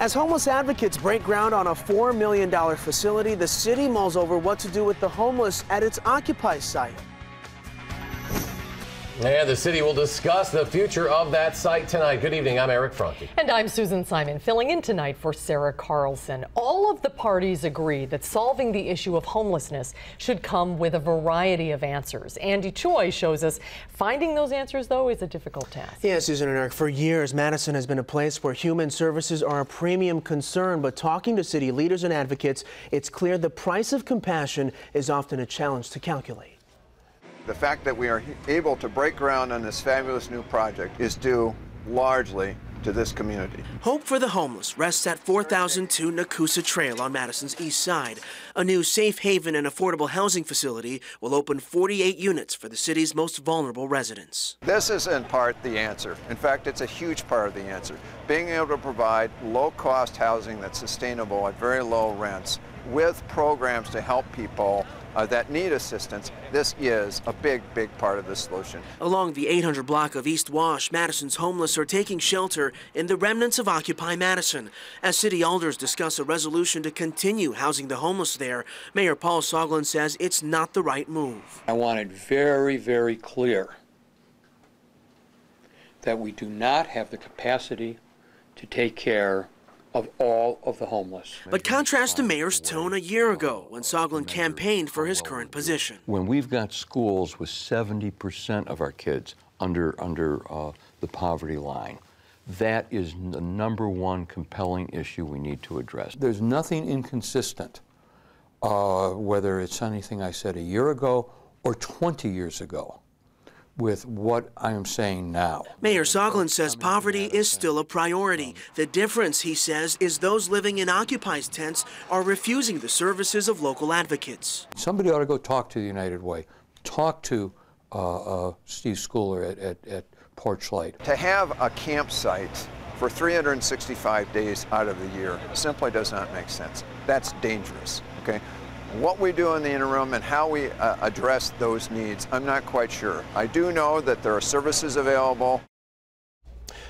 As homeless advocates break ground on a $4 million facility, the city mulls over what to do with the homeless at its Occupy site. And the city will discuss the future of that site tonight. Good evening, I'm Eric Franke. And I'm Susan Simon, filling in tonight for Sarah Carlson. All of the parties agree that solving the issue of homelessness should come with a variety of answers. Andy Choi shows us finding those answers, though, is a difficult task. Yeah, Susan and Eric, for years, Madison has been a place where human services are a premium concern, but talking to city leaders and advocates, it's clear the price of compassion is often a challenge to calculate. The fact that we are able to break ground on this fabulous new project is due largely to this community. Hope for the homeless rests at 4002 Nakusa Trail on Madison's east side. A new safe haven and affordable housing facility will open 48 units for the city's most vulnerable residents. This is in part the answer. In fact, it's a huge part of the answer. Being able to provide low-cost housing that's sustainable at very low rents with programs to help people that need assistance, this is a big part of the solution. Along the 800 block of East Wash, Madison's homeless are taking shelter in the remnants of Occupy Madison. As city alders discuss a resolution to continue housing the homeless there, Mayor Paul Soglin says it's not the right move. I want it very clear that we do not have the capacity to take care of all of the homeless. But contrast the mayor's tone a year ago when Soglin campaigned for his current position. When we've got schools with 70% of our kids under the poverty line, that is the #1 compelling issue we need to address. There's nothing inconsistent, whether it's anything I said a year ago or 20 years ago, with what I am saying now. Mayor Soglin says poverty is still a priority. The difference, he says, is those living in Occupy's tents are refusing the services of local advocates. Somebody ought to go talk to the United Way, talk to Steve Schooler at Porchlight. To have a campsite for 365 days out of the year simply does not make sense. That's dangerous, okay? What we do in the interim and how we address those needs, I'm not quite sure. I do know that there are services available.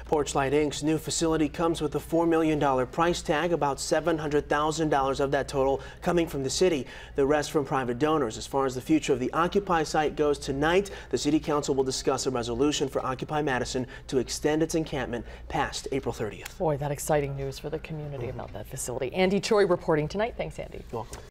Porchlight Inc.'s new facility comes with a $4 million price tag, about $700,000 of that total coming from the city, the rest from private donors. As far as the future of the Occupy site goes, tonight the City Council will discuss a resolution for Occupy Madison to extend its encampment past April 30th. Boy, that exciting news for the community about that facility. Andy Choi reporting tonight. Thanks, Andy. You're welcome.